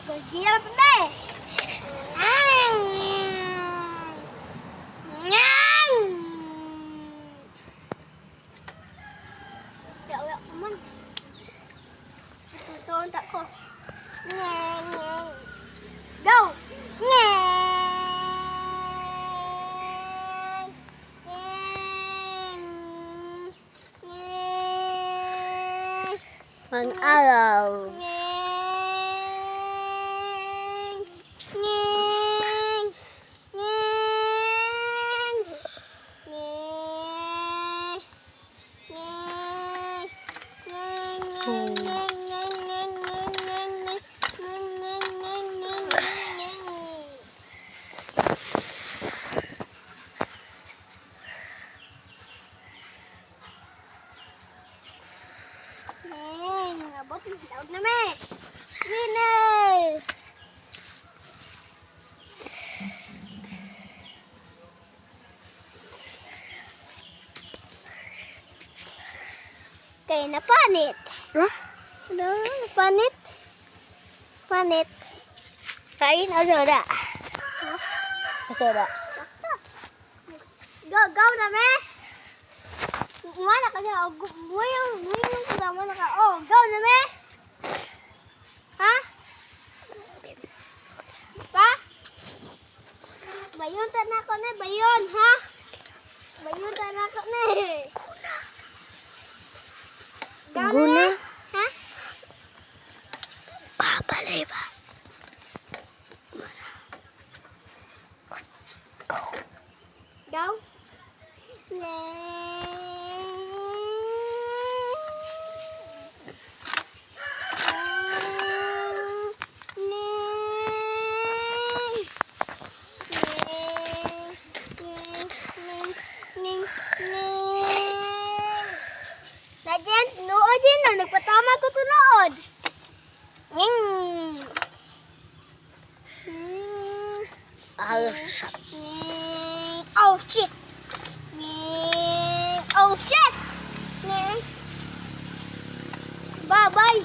Gila pe. Ya Allah, aman. Ito tak ko. Ngeng ngeng. Go. Ngeng. Ngeng. Ngeng. Mag-araw. Ngeng. Ngeng. Ngeng. Ngeng. Ngeng. Ngeng. Abot daog na me. Winner. Kaya napanit. Huh? Ano? Napanit? Panit. Kain o soda? Soda. Go na me. Mana ka niya? Buyong kasama na ka. Oh, go na me. Ha? Pa? Bayon ta na ko ne, bayon, ha? Bayon ta na ko ne. Go na Guna. me. Ha? Papalay ba? Go. Najen, nuod din na nagpatama ko tunood. Nging. Alasap. Oh shit. Oh shit. Bye bye.